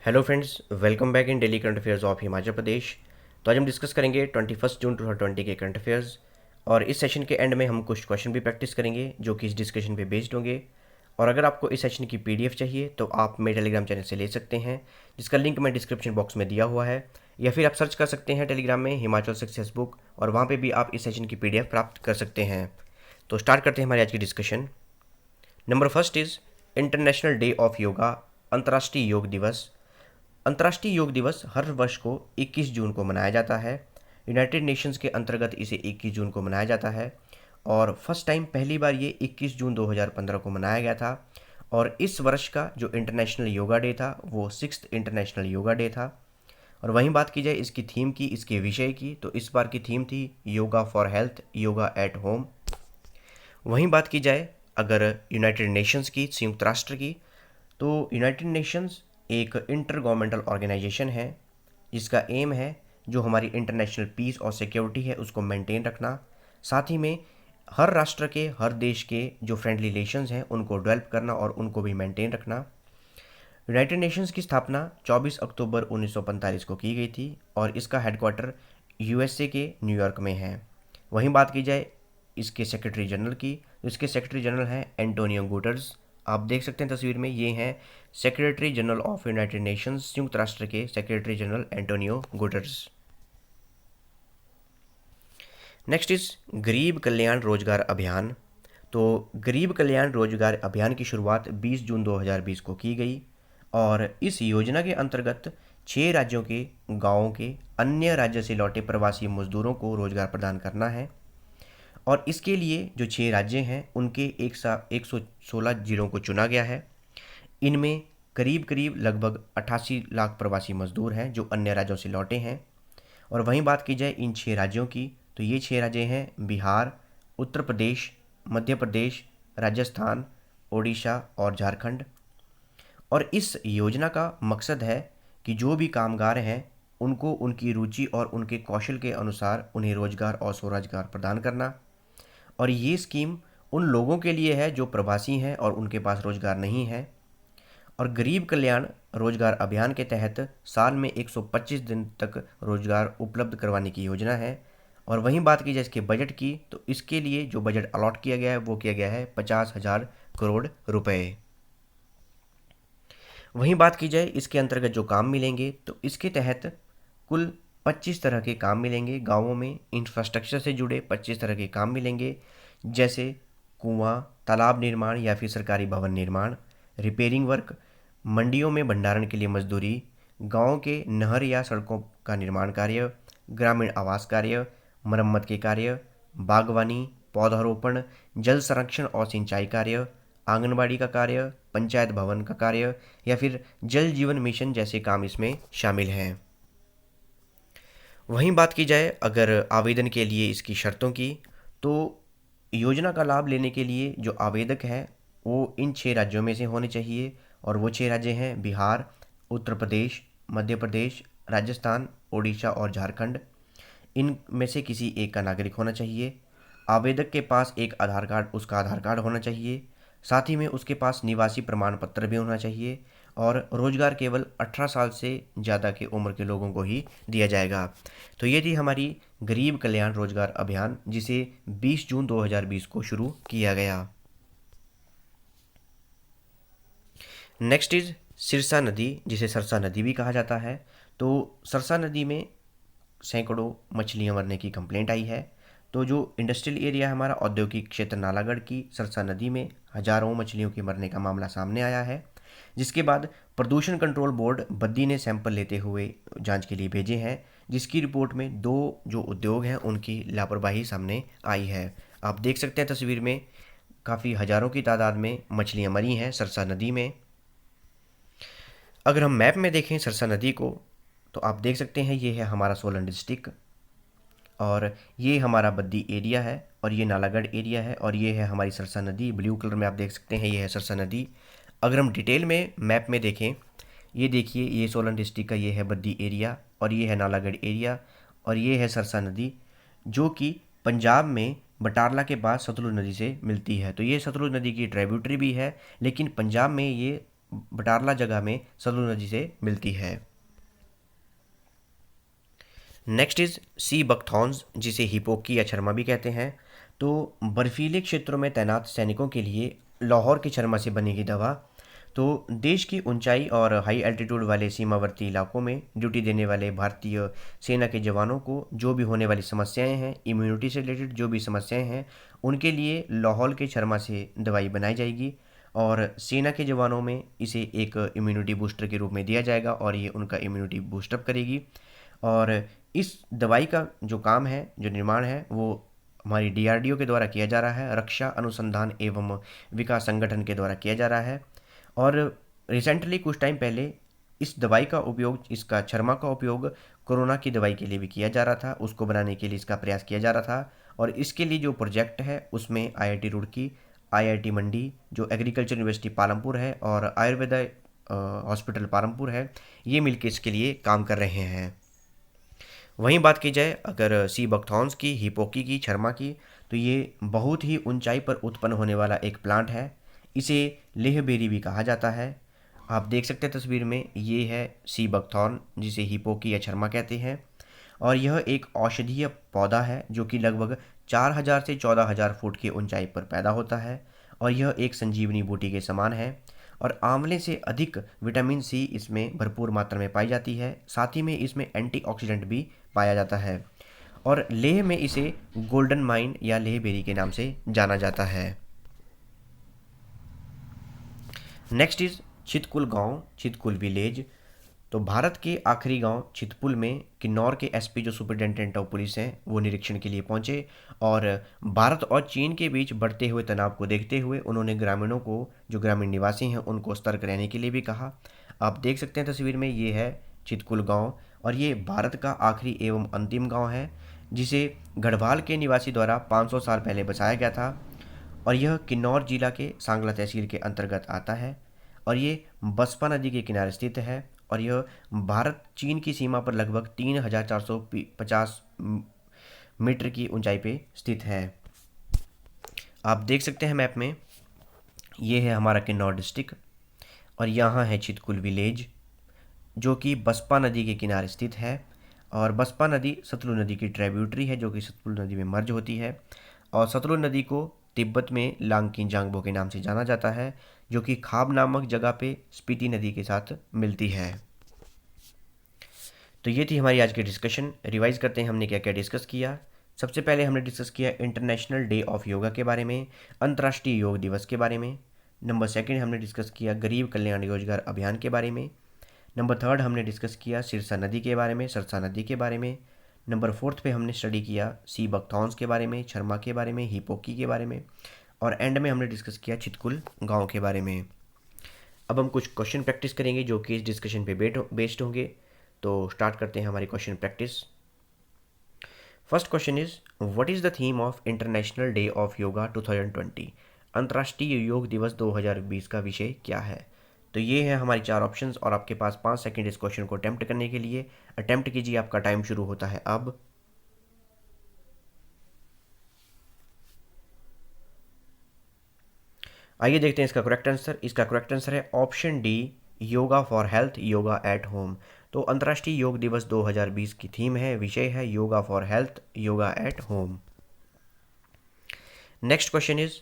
Hello friends, welcome back in daily current affairs of Himachal Pradesh. तो आज हम डिस्कस करेंगे 21 जून 2020 के करंट अफेयर्स। और इस सेशन के एंड में हम कुछ क्वेश्चन भी प्रैक्टिस करेंगे जो कि इस डिस्कशन पे बेस्ड होंगे। और अगर आपको इस सेशन की पीडीएफ चाहिए तो आप मेरे टेलीग्राम चैनल से ले सकते हैं, जिसका लिंक मैं डिस्क्रिप्शन बॉक्स में दिया हुआ है। या फिर आप सर्च कर सकते हैं टेलीग्राम में हिमाचल सक्सेस बुक, और वहाँ पर भी आप इस सेशन की पीडीएफ प्राप्त कर सकते हैं। तो स्टार्ट करते हैं हमारी आज की discussion. Number first is international day of yoga, अंतर्राष्ट्रीय योग दिवस। अंतर्राष्ट्रीय योग दिवस हर वर्ष को 21 जून को मनाया जाता है। यूनाइटेड नेशंस के अंतर्गत इसे 21 जून को मनाया जाता है, और फर्स्ट टाइम पहली बार ये 21 जून 2015 को मनाया गया था। और इस वर्ष का जो इंटरनेशनल योगा डे था वो 6th इंटरनेशनल योगा डे था। और वहीं बात की जाए इसकी थीम की, इसके विषय की, तो इस बार की थीम थी yoga for health, yoga at home. वहीं बात की जाए अगर यूनाइटेड नेशंस की, संयुक्त राष्ट्र की, तो यूनाइटेड नेशंस एक इंटर गवर्नमेंटल ऑर्गेनाइजेशन है जिसका एम है जो हमारी इंटरनेशनल पीस और सिक्योरिटी है उसको मेंटेन रखना। साथ ही में हर राष्ट्र के, हर देश के जो फ्रेंडली रिलेशंस हैं उनको डेवलप करना और उनको भी मेंटेन रखना। यूनाइटेड नेशंस की स्थापना 24 अक्टूबर 1945 को की गई थी, और इसका हेडक्वार्टर यूएसए के न्यूयॉर्क में है। वहीं बात की जाए इसके सेक्रेटरी जनरल की, तो इसके सेक्रेटरी जनरल हैं एंटोनियो गुटर्स। आप देख सकते हैं तस्वीर में, ये हैं secretary general of United Nations, संयुक्त राष्ट्र के secretary general Antonio Guterres. Next is Garib Kalyan रोजगार अभियान। तो गरीब कल्याण रोजगार अभियान की शुरुआत 20 जून 2020 को की गई, और इस योजना के अंतर्गत 6 राज्यों के गांवों के अन्य राज्य से लौटे प्रवासी मजदूरों को रोजगार प्रदान करना है। और इसके लिए जो 6 राज्य हैं उनके 116 जिलों को चुना गया है। इनमें करीब करीब लगभग 88 लाख प्रवासी मजदूर हैं जो अन्य राज्यों से लौटे हैं। और वहीं बात की जाए इन 6 राज्यों की, तो ये 6 राज्य हैं बिहार, उत्तर प्रदेश, मध्य प्रदेश, राजस्थान, ओडिशा और झारखंड। और इस योजना का मकसद है कि जो भी कामगार हैं उनको उनकी रुचि और उनके कौशल के अनुसार उन्हें रोजगार और स्वरोजगार प्रदान करना। और ये स्कीम उन लोगों के लिए है जो प्रवासी हैं और उनके पास रोजगार नहीं है। और गरीब कल्याण रोजगार अभियान के तहत साल में 125 दिन तक रोजगार उपलब्ध करवाने की योजना है। और वहीं बात की जाए इसके बजट की, तो इसके लिए जो बजट अलॉट किया गया है वो किया गया है 50,000 करोड़ रुपए। वहीं बात की जाए इसके अंतर्गत जो काम मिलेंगे, तो इसके तहत कुल 25 तरह के काम मिलेंगे। गांवों में इंफ्रास्ट्रक्चर से जुड़े 25 तरह के काम मिलेंगे, जैसे कुआं, तालाब निर्माण या फिर सरकारी भवन निर्माण, रिपेयरिंग वर्क, मंडियों में भंडारण के लिए मजदूरी, गांव के नहर या सड़कों का निर्माण कार्य, ग्रामीण आवास कार्य, मरम्मत के कार्य, बागवानी, पौधारोपण, जल संरक्षण और सिंचाई कार्य, आंगनबाड़ी का कार्य, पंचायत भवन का कार्य या फिर जल जीवन मिशन जैसे काम इसमें शामिल हैं। वहीं बात की जाए अगर आवेदन के लिए इसकी शर्तों की, तो योजना का लाभ लेने के लिए जो आवेदक हैं वो इन 6 राज्यों में से होने चाहिए। और वो 6 राज्य हैं बिहार, उत्तर प्रदेश, मध्य प्रदेश, राजस्थान, ओडिशा और झारखंड। इनमें से किसी एक का नागरिक होना चाहिए। आवेदक के पास एक आधार कार्ड, उसका आधार कार्ड होना चाहिए। साथ ही में उसके पास निवासी प्रमाण पत्र भी होना चाहिए। और रोजगार केवल 18 साल से ज़्यादा की उम्र के लोगों को ही दिया जाएगा। तो ये थी हमारी गरीब कल्याण रोजगार अभियान, जिसे 20 जून 2020 को शुरू किया गया। नेक्स्ट इज सिरसा नदी, जिसे सरसा नदी भी कहा जाता है। तो सरसा नदी में सैकड़ों मछलियां मरने की कंप्लेंट आई है। तो जो इंडस्ट्रियल एरिया है हमारा, औद्योगिक क्षेत्र नालागढ़ की सरसा नदी में हजारों मछलियों के मरने का मामला सामने आया है, जिसके बाद प्रदूषण कंट्रोल बोर्ड बद्दी ने सैंपल लेते हुए जांच के लिए भेजे हैं, जिसकी रिपोर्ट में 2 जो उद्योग हैं उनकी लापरवाही सामने आई है। आप देख सकते हैं तस्वीर में, काफ़ी हजारों की तादाद में मछलियां मरी हैं सरसा नदी में। अगर हम मैप में देखें सरसा नदी को, तो आप देख सकते हैं ये है हमारा सोलन डिस्ट्रिक्ट, और ये हमारा बद्दी एरिया है, और ये नालागढ़ एरिया है, और ये है हमारी सरसा नदी। ब्लू कलर में आप देख सकते हैं ये है सरसा नदी। अगर हम डिटेल में मैप में देखें, ये देखिए, ये सोलन डिस्ट्रिक्ट का ये है बद्दी एरिया, और ये है नालागढ़ एरिया, और ये है सरसा नदी, जो कि पंजाब में बटारला के पास सतलुज नदी से मिलती है। तो ये सतलुज नदी की ट्राइब्यूटरी भी है, लेकिन पंजाब में ये बटारला जगह में सतलुज नदी से मिलती है। नेक्स्ट इज सी बकथॉर्न्स, जिसे हिपोकी या छरमा भी कहते हैं। तो बर्फीले क्षेत्रों में तैनात सैनिकों के लिए लाहौर की छरमा से बनेगी दवा। तो देश की ऊंचाई और हाई एल्टीट्यूड वाले सीमावर्ती इलाकों में ड्यूटी देने वाले भारतीय सेना के जवानों को जो भी होने वाली समस्याएं हैं, इम्यूनिटी से रिलेटेड जो भी समस्याएं हैं, उनके लिए लाहौल के छरमा से दवाई बनाई जाएगी और सेना के जवानों में इसे एक इम्यूनिटी बूस्टर के रूप में दिया जाएगा और ये उनका इम्यूनिटी बूस्टअप करेगी। और इस दवाई का जो काम है, जो निर्माण है, वो हमारी डीआरडीओ के द्वारा किया जा रहा है, रक्षा अनुसंधान एवं विकास संगठन के द्वारा किया जा रहा है। और रिसेंटली कुछ टाइम पहले इस दवाई का उपयोग, इसका छरमा का उपयोग कोरोना की दवाई के लिए भी किया जा रहा था, उसको बनाने के लिए इसका प्रयास किया जा रहा था। और इसके लिए जो प्रोजेक्ट है उसमें आईआईटी रुड़की, आईआईटी मंडी, जो एग्रीकल्चर यूनिवर्सिटी पालमपुर है और आयुर्वेदा हॉस्पिटल पालमपुर है, ये मिलकर इसके लिए काम कर रहे हैं। वहीं बात की जाए अगर सी बकथॉर्न्स की, हिपोकी की, छरमा की, तो ये बहुत ही ऊंचाई पर उत्पन्न होने वाला एक प्लांट है। इसे लेह बेरी भी कहा जाता है। आप देख सकते हैं तस्वीर में, ये है सी बकथॉर्न, जिसे हिपोकी या छरमा कहते हैं। और यह एक औषधीय पौधा है जो कि लगभग 4000 से 14000 फुट की ऊंचाई पर पैदा होता है और यह एक संजीवनी बूटी के समान है। और आंवले से अधिक विटामिन सी इसमें भरपूर मात्रा में पाई जाती है। साथ ही में इसमें एंटीऑक्सीडेंट भी पाया जाता है और लेह में इसे गोल्डन माइन या लेह बेरी के नाम से जाना जाता है। नेक्स्ट इज चितकुल गांव, चितकुल विलेज। तो भारत के आखिरी गांव चितपुल में किन्नौर के एसपी, जो सुपरिटेंडेंट ऑफ पुलिस हैं, वो निरीक्षण के लिए पहुंचे और भारत और चीन के बीच बढ़ते हुए तनाव को देखते हुए उन्होंने ग्रामीणों को, जो ग्रामीण निवासी हैं, उनको सतर्क रहने के लिए भी कहा। आप देख सकते हैं तस्वीर में, ये है चितकुल गांव और ये भारत का आखिरी एवं अंतिम गांव है जिसे गढ़वाल के निवासी द्वारा 500 साल पहले बसाया गया था। और यह किन्नौर जिला के सांगला तहसील के अंतर्गत आता है और ये बसपा नदी के किनारे स्थित है और यह भारत चीन की सीमा पर लगभग 3450 मीटर की ऊंचाई पे स्थित है। आप देख सकते हैं मैप में, ये है हमारा किन्नौर डिस्ट्रिक्ट और यहाँ है चितकुल विलेज, जो कि बसपा नदी के किनारे स्थित है। और बसपा नदी सतलुज नदी की ट्रिब्यूटरी है जो कि सतलुज नदी में मर्ज होती है। और सतलुज नदी को तिब्बत में लांगकिन जांगबो के नाम से जाना जाता है, जो कि खाब नामक जगह पे स्पीति नदी के साथ मिलती है। तो ये थी हमारी आज की डिस्कशन। रिवाइज करते हैं हमने क्या क्या डिस्कस किया। सबसे पहले हमने डिस्कस किया इंटरनेशनल डे ऑफ योगा के बारे में, अंतर्राष्ट्रीय योग दिवस के बारे में। नंबर सेकंड हमने डिस्कस किया गरीब कल्याण रोजगार अभियान के बारे में। नंबर थर्ड हमने डिस्कस किया सिरसा नदी के बारे में, सरसा नदी के बारे में। नंबर फोर्थ पे हमने स्टडी किया सी बकथॉर्न्स के बारे में, छरमा के बारे में, हिपोकी के बारे में। और एंड में हमने डिस्कस किया चितकुल गांव के बारे में। अब हम कुछ क्वेश्चन प्रैक्टिस करेंगे जो कि इस डिस्कशन पे बेस्ड होंगे। तो स्टार्ट करते हैं हमारी question practice. First question is what is the theme of international day of yoga 2020? अंतर्राष्ट्रीय योग दिवस 2020 का विषय क्या है? तो ये है हमारी चार ऑप्शंस और आपके पास 5 सेकंड इस क्वेश्चन को अटेम्प्ट करने के लिए। अटेम्प्ट कीजिए, आपका टाइम शुरू होता है अब। आइए देखते हैं इसका करेक्ट आंसर। इसका करेक्ट आंसर है option D, yoga for health, yoga at home. तो अंतर्राष्ट्रीय योग दिवस 2020 की थीम है, विषय है yoga for health, yoga at home. Next question is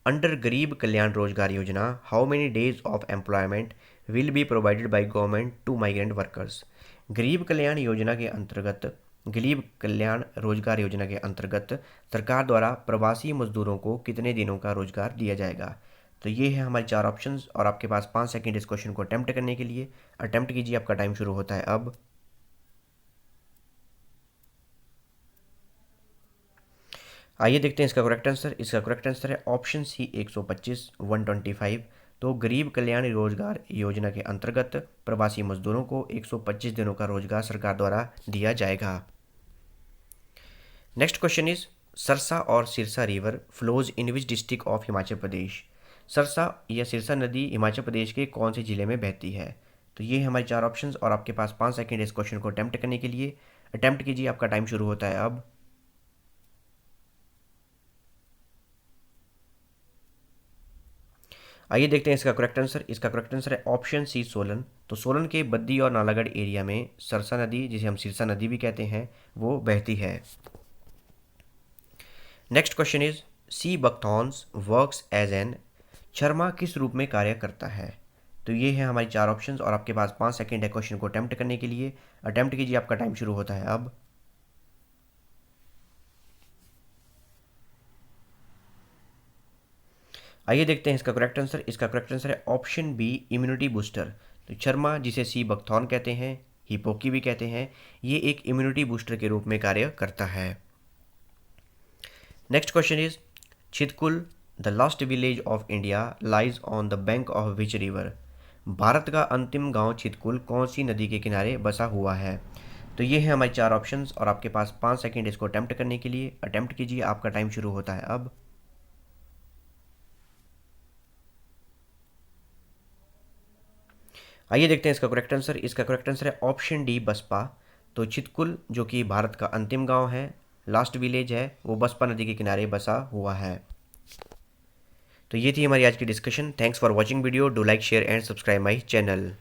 under Garib Kalyan Rozgar Yojana how many days of employment will be provided by government to migrant workers? Garib Kalyan योजना के अंतर्गत, गरीब कल्याण रोजगार योजना के अंतर्गत सरकार द्वारा प्रवासी मजदूरों को कितने दिनों का रोजगार दिया जाएगा? तो ये है हमारे चार ऑप्शंस और आपके पास 5 सेकंड इस क्वेश्चन को अटेम्प्ट करने के लिए। अटेम्प्ट कीजिए, आपका टाइम शुरू होता है अब। आइए देखते हैं इसका करेक्ट आंसर। इसका करेक्ट आंसर है ऑप्शन सी 125, 125। तो गरीब कल्याण रोजगार योजना के अंतर्गत प्रवासी मजदूरों को 125 दिनों का रोजगार सरकार द्वारा दिया जाएगा। नेक्स्ट क्वेश्चन इज सरसा और Sirsa river flows in which district of Himachal Pradesh? Sarsa या सिरसा नदी हिमाचल प्रदेश के कौन से जिले में बहती है? तो ये है हमारे चार ऑप्शंस और आपके पास 5 सेकंड इस क्वेश्चन को अटेम्प्ट करने के लिए। अटेम्प्ट कीजिए, आपका टाइम शुरू होता है अब। आइए देखते हैं इसका करेक्ट आंसर। इसका करेक्ट आंसर है ऑप्शन सी, सोलन। तो सोलन के बद्दी और नालागढ़ एरिया में सरसा नदी, जिसे हम सिरसा नदी भी कहते हैं, वो बहती है। Next question is sea buckthorns works as an. Sharma किस रूप में कार्य करता है? तो ये है हमारी 4 ऑप्शंस और आपके पास 5 सेकंड है क्वेश्चन को अटेम्प्ट करने के लिए। अटेम्प्ट कीजिए, आपका टाइम शुरू होता है अब। आइए देखते हैं इसका करेक्ट आंसर। इसका करेक्ट आंसर है ऑप्शन बी, इम्यूनिटी बूस्टर। तो शर्मा, जिसे सी बकथॉर्न कहते हैं, हिपोकी भी कहते हैं, ये एक इम्यूनिटी बूस्टर के रूप में कार्य करता है। Next question is Chitkul the last village of India lies on the bank of which river. Bharat का अंतिम गांव छितकुल कौन सी नदी के किनारे बसा हुआ है? तो ये है हमारी 4 ऑप्शंस और आपके पास 5 सेकंड इसको अटेम्प्ट करने के लिए। अटेम्प्ट कीजिए, आपका टाइम शुरू होता है अब। आइए देखते हैं इसका करेक्ट आंसर। इसका करेक्ट आंसर है ऑप्शन डी, बसपा। तो छितकुल, जो कि भारत का अंतिम गांव है, लास्ट विलेज है, वो बसपा नदी के किनारे बसा हुआ है। तो ये थी हमारी आज की discussion. Thanks for watching video. Do like, share and subscribe my channel.